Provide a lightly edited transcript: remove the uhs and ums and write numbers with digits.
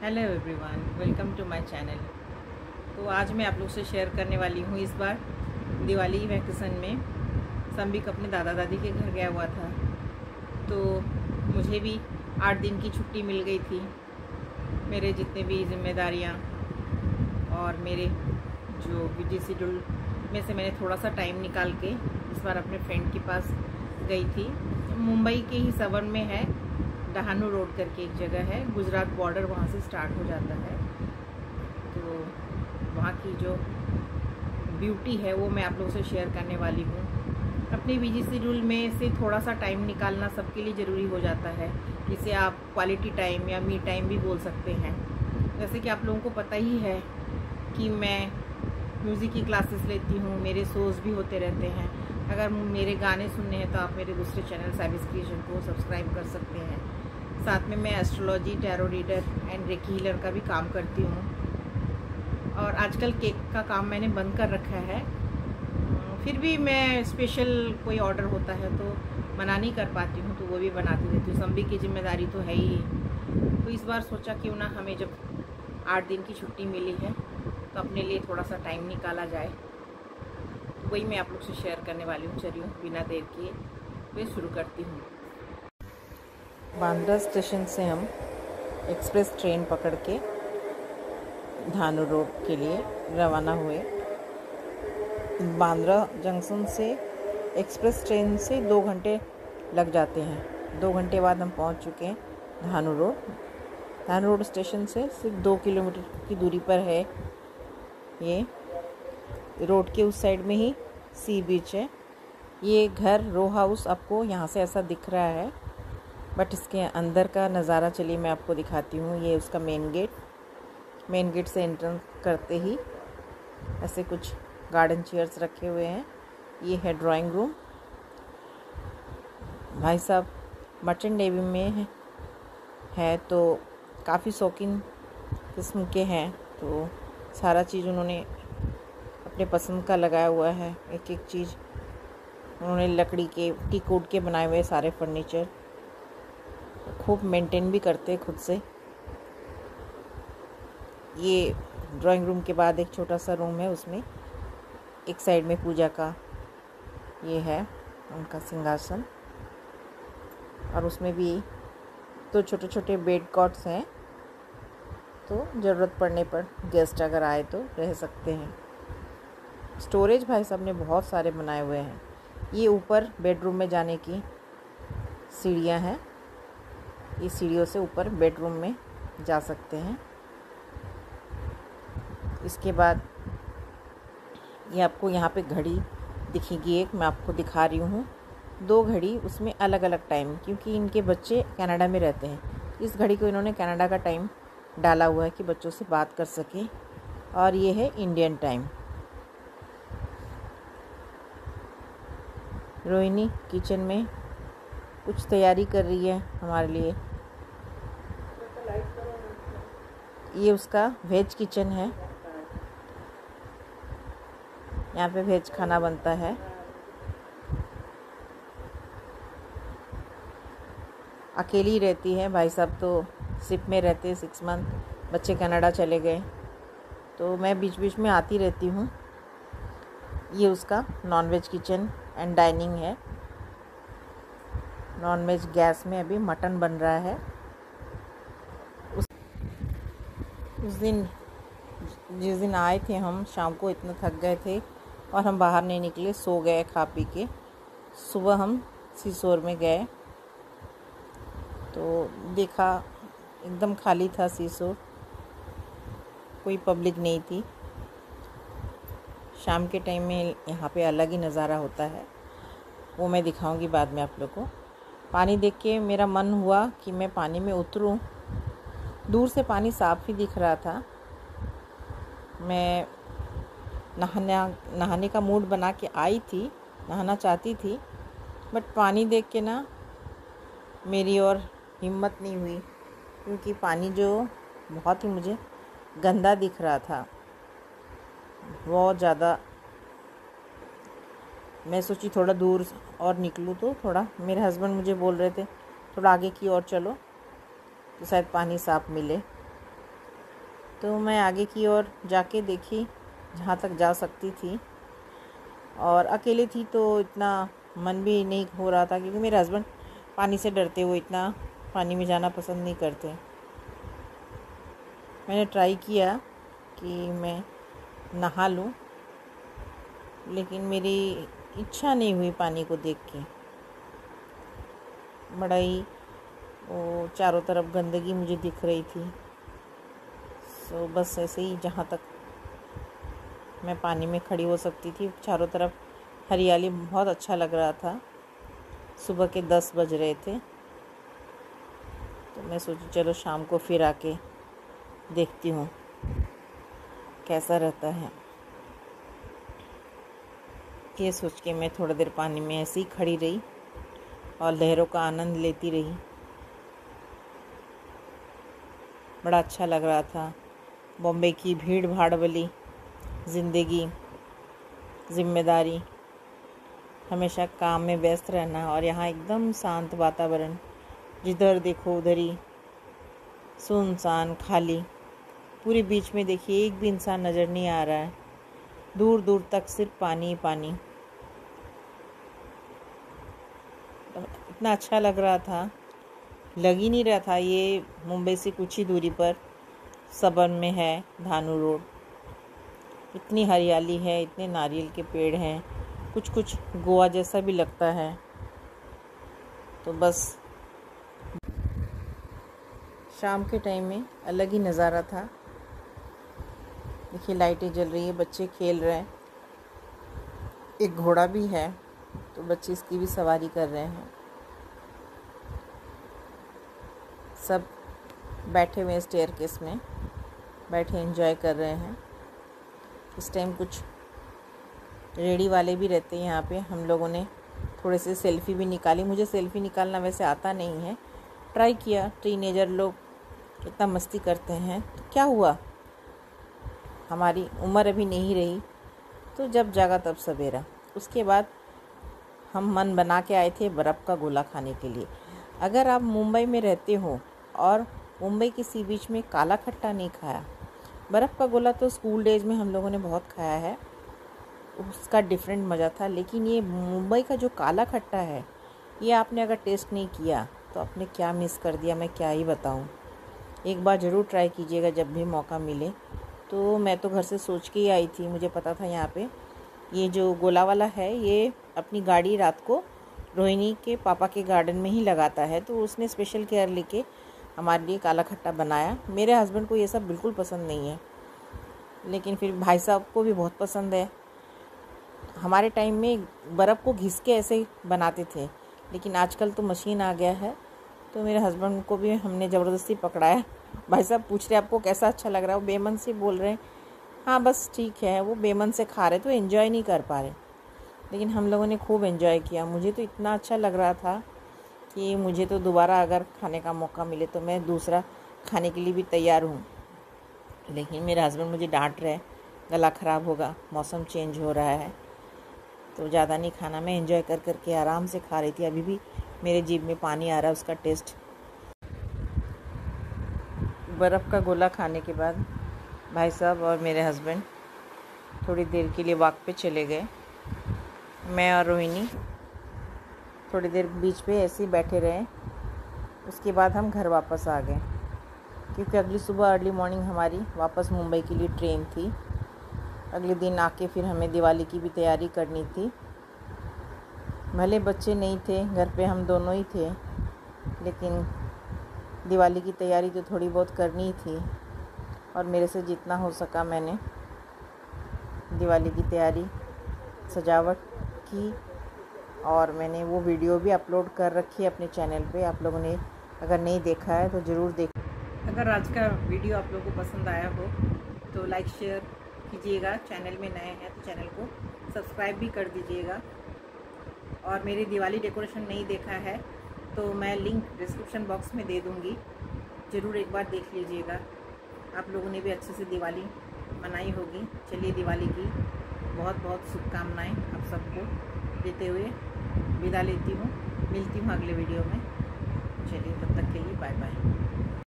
Hello everyone, welcome to my channel. तो आज मैं आप लोग से शेयर करने वाली हूँ। इस बार दिवाली वैकेशन में संबिक अपने दादा दादी के घर गया हुआ था, तो मुझे भी 8 दिन की छुट्टी मिल गई थी। मेरे जितने भी जिम्मेदारियाँ और मेरे जो बिजी शेड्यूल में से मैंने थोड़ा सा टाइम निकाल के इस बार अपने फ्रेंड के पास गई थी। मुंबई के ही सवर्न में है, डहानू रोड करके एक जगह है, गुजरात बॉर्डर वहाँ से स्टार्ट हो जाता है। तो वहाँ की जो ब्यूटी है वो मैं आप लोगों से शेयर करने वाली हूँ। अपने बिजी शेड्यूल में से थोड़ा सा टाइम निकालना सबके लिए ज़रूरी हो जाता है, जिसे आप क्वालिटी टाइम या मी टाइम भी बोल सकते हैं। जैसे कि आप लोगों को पता ही है कि मैं म्यूज़िक की क्लासेस लेती हूँ, मेरे शोज़ भी होते रहते हैं। अगर मेरे गाने सुनने हैं तो आप मेरे दूसरे चैनल साइबिस क्रिएशन को सब्सक्राइब कर सकते हैं। साथ में मैं astrology, tarot reader and recce healer का भी काम करती हूँ। और आजकल केक का काम मैंने बंद कर रखा है, फिर भी मैं स्पेशल कोई ऑर्डर होता है तो मना नहीं कर पाती हूँ, तो वो भी बनाती रहती हूँ। संबी की जिम्मेदारी तो है ही। तो इस बार सोचा क्यों ना हमें जब 8 दिन की छुट्टी मिली है तो अपने लिए थोड़ा सा टाइम निकाला जाए। तो वही मैं आप लोग से शेयर करने वाली हूँ। चलिए बिना देर किए मैं शुरू करती हूँ। बांद्रा स्टेशन से हम एक्सप्रेस ट्रेन पकड़ के धानू रोड के लिए रवाना हुए। बांद्रा जंक्शन से एक्सप्रेस ट्रेन से 2 घंटे लग जाते हैं। 2 घंटे बाद हम पहुंच चुके हैं Dahanu road. Dahanu road station से सिर्फ 2 किलोमीटर की दूरी पर है। ये रोड के उस साइड में ही सी बीच है। ये घर रो हाउस आपको यहाँ से ऐसा दिख रहा है, बट इसके अंदर का नज़ारा चलिए मैं आपको दिखाती हूँ। ये उसका मेन गेट से एंटर करते ही ऐसे कुछ गार्डन चेयर्स रखे हुए हैं। ये है ड्राइंग रूम। भाई साहब मर्चेंट नेवी में है तो काफ़ी शौकीन किस्म के हैं, तो सारा चीज़ उन्होंने अपने पसंद का लगाया हुआ है। एक एक चीज़ उन्होंने लकड़ी के टीक वुड के बनाए हुए सारे फर्नीचर खूब मेंटेन भी करते हैं खुद से। ये ड्राइंग रूम के बाद एक छोटा सा रूम है, उसमें एक साइड में पूजा का ये है उनका सिंहासन, और उसमें भी तो छोटे छोटे बेड कॉट्स हैं, तो ज़रूरत पड़ने पर गेस्ट अगर आए तो रह सकते हैं। स्टोरेज भाई साहब ने बहुत सारे बनाए हुए हैं। ये ऊपर बेडरूम में जाने की सीढ़ियाँ हैं, ये सीढ़ियों से ऊपर बेडरूम में जा सकते हैं। इसके बाद ये आपको यहाँ पे घड़ी दिखेगी, एक मैं आपको दिखा रही हूँ। 2 घड़ी, उसमें अलग अलग टाइम, क्योंकि इनके बच्चे कनाडा में रहते हैं। इस घड़ी को इन्होंने कनाडा का टाइम डाला हुआ है कि बच्चों से बात कर सकें, और ये है इंडियन टाइम। रोहिणी किचन में कुछ तैयारी कर रही है हमारे लिए। ये उसका वेज किचन है, यहाँ पे वेज खाना बनता है। अकेली रहती है, भाई साहब तो शिप में रहते हैं 6 मंथ, बच्चे कनाडा चले गए, तो मैं बीच बीच में आती रहती हूँ। ये उसका नॉनवेज किचन एंड डाइनिंग है। नॉनवेज गैस में अभी मटन बन रहा है। उस दिन जिस दिन आए थे हम शाम को इतना थक गए थे और हम बाहर नहीं निकले, सो गए खा पी के। सुबह हम सीसोर में गए तो देखा एकदम खाली था सीसोर, कोई पब्लिक नहीं थी। शाम के टाइम में यहाँ पे अलग ही नज़ारा होता है, वो मैं दिखाऊंगी बाद में आप लोग को। पानी देख के मेरा मन हुआ कि मैं पानी में उतरूं। दूर से पानी साफ़ ही दिख रहा था। मैं नहाने का मूड बना के आई थी, नहाना चाहती थी, बट पानी देख के ना मेरी और हिम्मत नहीं हुई, क्योंकि पानी जो बहुत ही मुझे गंदा दिख रहा था, बहुत ज़्यादा। मैं सोची थोड़ा दूर और निकलूँ, तो थोड़ा मेरे हस्बैंड मुझे बोल रहे थे थोड़ा आगे की ओर चलो तो शायद पानी साफ़ मिले। तो मैं आगे की ओर जाके देखी जहाँ तक जा सकती थी, और अकेले थी तो इतना मन भी नहीं हो रहा था, क्योंकि मेरे हस्बैंड पानी से डरते हुए इतना पानी में जाना पसंद नहीं करते। मैंने ट्राई किया कि मैं नहा लूँ, लेकिन मेरी इच्छा नहीं हुई पानी को देख के। बड़ा ही वो चारों तरफ गंदगी मुझे दिख रही थी। सो बस ऐसे ही जहाँ तक मैं पानी में खड़ी हो सकती थी, चारों तरफ हरियाली, बहुत अच्छा लग रहा था। सुबह के 10 बज रहे थे, तो मैं सोची चलो शाम को फिर आके देखती हूँ कैसा रहता है। ये सोच के मैं थोड़ी देर पानी में ऐसे ही खड़ी रही और लहरों का आनंद लेती रही। बड़ा अच्छा लग रहा था। बॉम्बे की भीड़ भाड़ वाली ज़िंदगी, जिम्मेदारी, हमेशा काम में व्यस्त रहना, और यहाँ एकदम शांत वातावरण, जिधर देखो उधर ही सुनसान खाली। पूरे बीच में देखिए एक भी इंसान नज़र नहीं आ रहा है, दूर दूर तक सिर्फ पानी ही पानी। इतना अच्छा लग रहा था, लग ही नहीं रहा था ये मुंबई से कुछ ही दूरी पर सबर्न में है धानू रोड। इतनी हरियाली है, इतने नारियल के पेड़ हैं, कुछ कुछ गोवा जैसा भी लगता है। तो बस शाम के टाइम में अलग ही नज़ारा था। देखिए लाइटें जल रही है, बच्चे खेल रहे हैं, एक घोड़ा भी है तो बच्चे इसकी भी सवारी कर रहे हैं। सब बैठे हुए स्टेयरकेस में बैठे एंजॉय कर रहे हैं। इस टाइम कुछ रेडी वाले भी रहते हैं यहाँ पे। हम लोगों ने थोड़े से सेल्फ़ी भी निकाली। मुझे सेल्फ़ी निकालना वैसे आता नहीं है, ट्राई किया। टीनेजर लोग इतना मस्ती करते हैं तो क्या हुआ, हमारी उम्र अभी नहीं रही, तो जब जागा तब सवेरा। उसके बाद हम मन बना के आए थे बर्फ़ का गोला खाने के लिए। अगर आप मुंबई में रहते हो और मुंबई के सी बीच में काला खट्टा नहीं खाया, बर्फ़ का गोला तो स्कूल डेज में हम लोगों ने बहुत खाया है, उसका डिफरेंट मज़ा था। लेकिन ये मुंबई का जो काला खट्टा है, ये आपने अगर टेस्ट नहीं किया तो आपने क्या मिस कर दिया, मैं क्या ही बताऊं। एक बार ज़रूर ट्राई कीजिएगा जब भी मौका मिले। तो मैं तो घर से सोच के ही आई थी, मुझे पता था यहाँ पे ये जो गोला वाला है ये अपनी गाड़ी रात को रोहिणी के पापा के गार्डन में ही लगाता है, तो उसने स्पेशल केयर लेके हमारे लिए काला खट्टा बनाया। मेरे हस्बैंड को ये सब बिल्कुल पसंद नहीं है, लेकिन फिर भाई साहब को भी बहुत पसंद है। हमारे टाइम में बर्फ़ को घिस के ऐसे बनाते थे, लेकिन आजकल तो मशीन आ गया है, तो मेरे हस्बैंड को भी हमने ज़बरदस्ती पकड़ाया। भाई साहब पूछ रहे आपको कैसा अच्छा लग रहा है, वो बेमन से बोल रहे हैं हाँ बस ठीक है। वो बेमन से खा रहे तो एंजॉय नहीं कर पा रहे, लेकिन हम लोगों ने खूब एंजॉय किया। मुझे तो इतना अच्छा लग रहा था कि मुझे तो दोबारा अगर खाने का मौका मिले तो मैं दूसरा खाने के लिए भी तैयार हूँ। लेकिन मेरे हस्बैंड मुझे डांट रहे, गला ख़राब होगा, मौसम चेंज हो रहा है, तो ज़्यादा नहीं खाना। मैं एंजॉय कर कर के आराम से खा रही थी। अभी भी मेरे जीभ में पानी आ रहा है उसका टेस्ट। बर्फ़ का गोला खाने के बाद भाई साहब और मेरे हस्बैंड थोड़ी देर के लिए वॉक पे चले गए। मैं और रोहिणी थोड़ी देर बीच पे ऐसे ही बैठे रहे। उसके बाद हम घर वापस आ गए, क्योंकि अगली सुबह अर्ली मॉर्निंग हमारी वापस मुंबई के लिए ट्रेन थी। अगले दिन आके फिर हमें दिवाली की भी तैयारी करनी थी। भले बच्चे नहीं थे घर पे, हम दोनों ही थे, लेकिन दिवाली की तैयारी तो थोड़ी बहुत करनी ही थी, और मेरे से जितना हो सका मैंने दिवाली की तैयारी, सजावट की, और मैंने वो वीडियो भी अपलोड कर रखी है अपने चैनल पे। आप लोगों ने अगर नहीं देखा है तो ज़रूर देखें। अगर आज का वीडियो आप लोगों को पसंद आया हो तो लाइक शेयर कीजिएगा। चैनल में नए हैं तो चैनल को सब्सक्राइब भी कर दीजिएगा। और मेरी दिवाली डेकोरेशन नहीं देखा है तो मैं लिंक डिस्क्रिप्शन बॉक्स में दे दूँगी, ज़रूर एक बार देख लीजिएगा। आप लोगों ने भी अच्छे से दिवाली मनाई होगी। चलिए दिवाली की बहुत बहुत शुभकामनाएं आप सबको देते हुए विदा लेती हूँ। मिलती हूँ अगले वीडियो में। चलिए तब तक के लिए बाय बाय।